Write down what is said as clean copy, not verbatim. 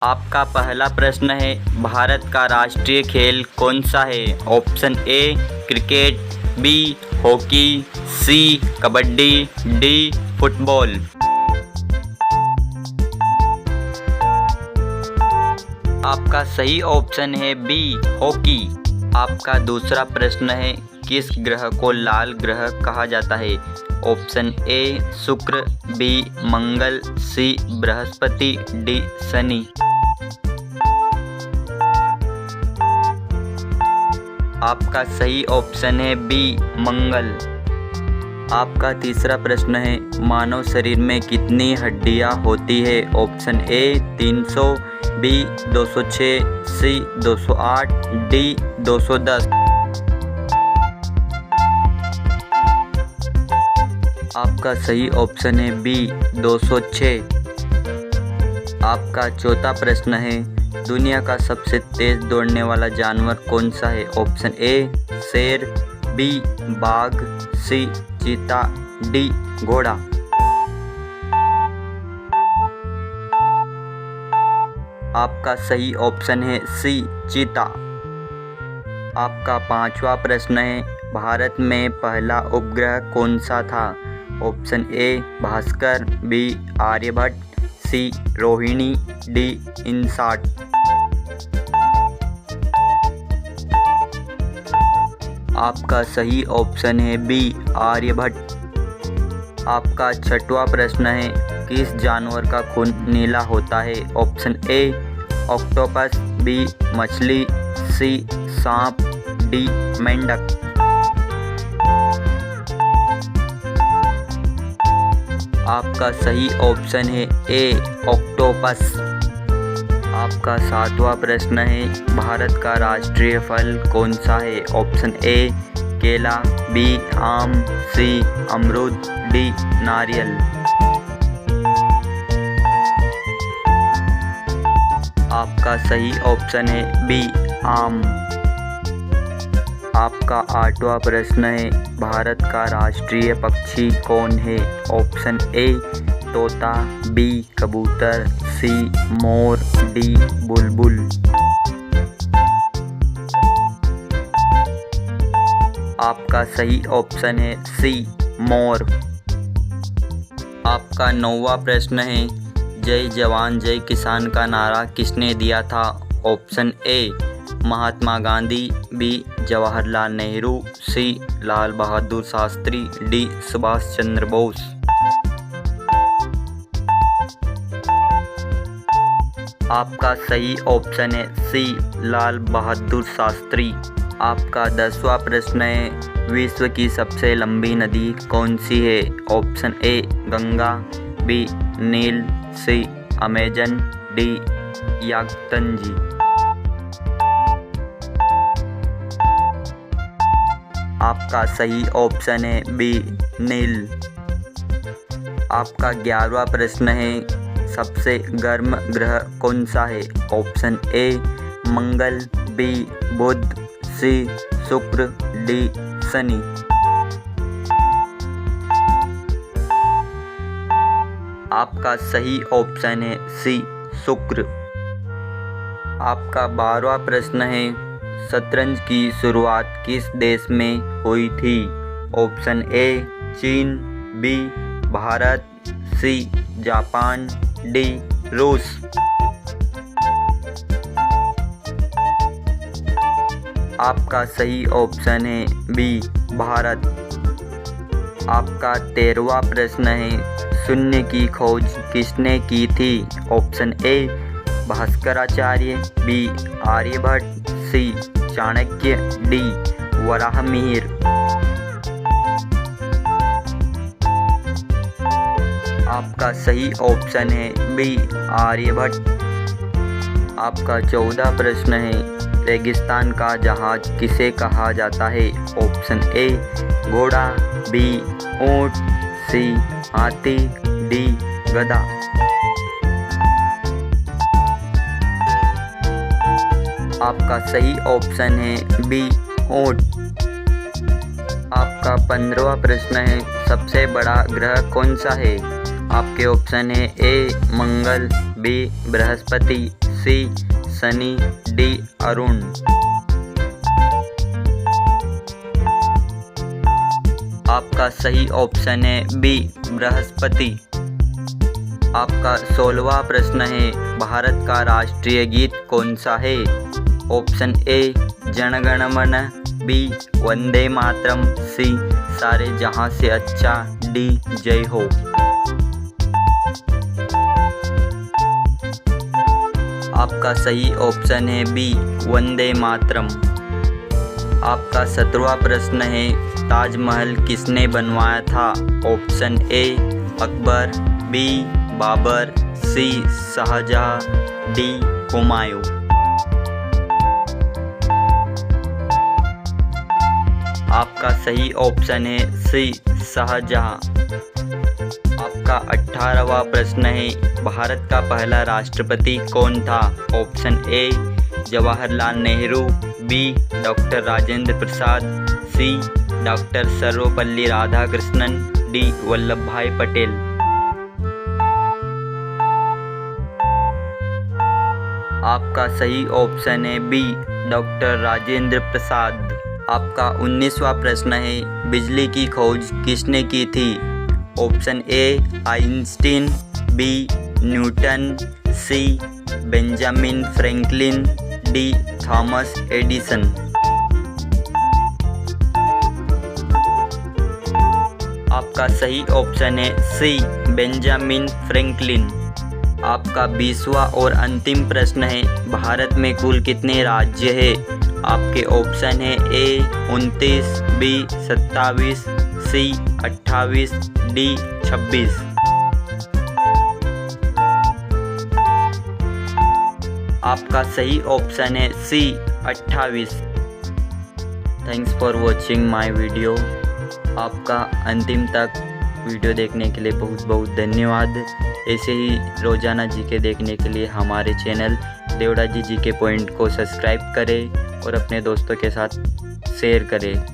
आपका पहला प्रश्न है, भारत का राष्ट्रीय खेल कौन सा है? Option A cricket, B hockey, C kabaddi, D football. आपका सही ऑप्शन है बी हॉकी। आपका दूसरा प्रश्न है, किस ग्रह को लाल ग्रह कहा जाता है? ऑप्शन ए शुक्र, बी मंगल, सी बृहस्पति, डी शनि। आपका सही ऑप्शन है बी मंगल। आपका तीसरा प्रश्न है, मानव शरीर में कितनी हड्डियां होती है? Option A 300, B 206, C 208, D 210। आपका सही ऑप्शन है बी 206। आपका चौथा प्रश्न है, दुनिया का सबसे तेज दौड़ने वाला जानवर कौन सा है? ऑप्शन ए शेर, बी बाघ, सी चीता, डी घोड़ा। आपका सही ऑप्शन है सी चीता। आपका पांचवा प्रश्न है, भारत में पहला उपग्रह कौन सा था? Option A Bhaskar, B Aryabhata, C Rohini, D INSAT. आपका सही ऑप्शन है बी आर्यभट्ट। आपका छठवां प्रश्न है, किस जानवर का खून नीला होता है? ऑप्शन ए ऑक्टोपस, बी मछली, सी सांप, डी मेंढक। आपका सही ऑप्शन है ए ऑक्टोपस। आपका सातवां प्रश्न है, भारत का राष्ट्रीय फल कौन सा है? ऑप्शन ए केला, बी आम, सी अमरूद, डी नारियल। आपका सही ऑप्शन है बी आम। आपका आठवां प्रश्न है, भारत का राष्ट्रीय पक्षी कौन है? ऑप्शन ए तोता, बी कबूतर, सी मोर, डी बुलबुल। आपका सही ऑप्शन है सी मोर। आपका नौवां प्रश्न है, जय जवान जय किसान का नारा किसने दिया था? Option A Mahatma Gandhi, B Jawaharlal Nehru, C Lal Bahadur Shastri, D Subhash Chandra Bose. आपका सही ऑप्शन है सी लाल बहादुर शास्त्री। आपका 10वां प्रश्न है, विश्व की सबसे लंबी नदी कौन सी है? Option A Ganga, B Nile, C Amazon, D Yangtze. आपका सही ऑप्शन है बी नील। आपका 11वां प्रश्न है, सबसे गर्म ग्रह कौन सा है? ऑप्शन ए मंगल, बी बुध, सी शुक्र, डी शनि। आपका सही ऑप्शन है सी शुक्र। आपका 12वां प्रश्न है, शतरंज की शुरुआत किस देश में हुई थी? ऑप्शन ए चीन, B Bharat, C Japan, D रूस। आपका सही ऑप्शन है बी भारत। आपका 13वां प्रश्न है, शून्य की खोज किसने की थी? Option A Bhaskaracharya, B Aryabhata, C Chanakya, D Varahamihira. आपका सही ऑप्शन है बी आर्यभट्ट। आपका 14वां प्रश्न है, रेगिस्तान का जहाज किसे कहा जाता है? ऑप्शन ए घोड़ा, बी ऊंट, सी हाथी, डी गधा। आपका सही ऑप्शन है बी ऊंट। आपका 15वां प्रश्न है, सबसे बड़ा ग्रह कौन सा है? आपके ऑप्शन है ए मंगल, बी बृहस्पति, सी शनि, डी अरुण। आपका सही ऑप्शन है बी बृहस्पति। आपका 16वां प्रश्न है, भारत का राष्ट्रीय गीत कौन सा है? ऑप्शन ए जन गण मन, बी वंदे मातरम, सी सारे जहां से अच्छा, डी जय हो। आपका सही ऑप्शन है बी वंदे मातरम। आपका 17वां प्रश्न है, ताजमहल किसने बनवाया था? Option A Akbar, B Babar, C Shah Jahan, D Humayun. आपका सही ऑप्शन है सी शाहजहां। आपका 18वां प्रश्न है, भारत का पहला राष्ट्रपति कौन था? Option A Jawaharlal Nehru, B doctor Rajendra Prasad, C doctor Sarvepalli Radhakrishnan, D Vallabhbhai Patel. आपका सही ऑप्शन है बी डॉक्टर राजेंद्र प्रसाद। आपका 19वां प्रश्न है, बिजली की खोज किसने की थी? Option A Einstein, B Newton, C Benjamin Franklin, D Thomas Edison. आपका सही ऑप्शन है सी बेंजामिन फ्रैंकलिन। आपका 20वां और अंतिम प्रश्न है, भारत में कुल कितने राज्य है? आपके ऑप्शन है ए 29, बी 27, सी 28, डी 26। आपका सही ऑप्शन है सी 28। Thanks for watching my video. आपका अंतिम तक वीडियो देखने के लिए बहुत बहुत धन्यवाद। ऐसे ही रोजाना जीके देखने के लिए हमारे चैनल देवड़ा जी जीके पॉइंट को सब्सक्राइब करें और अपने दोस्तों के साथ शेयर करें।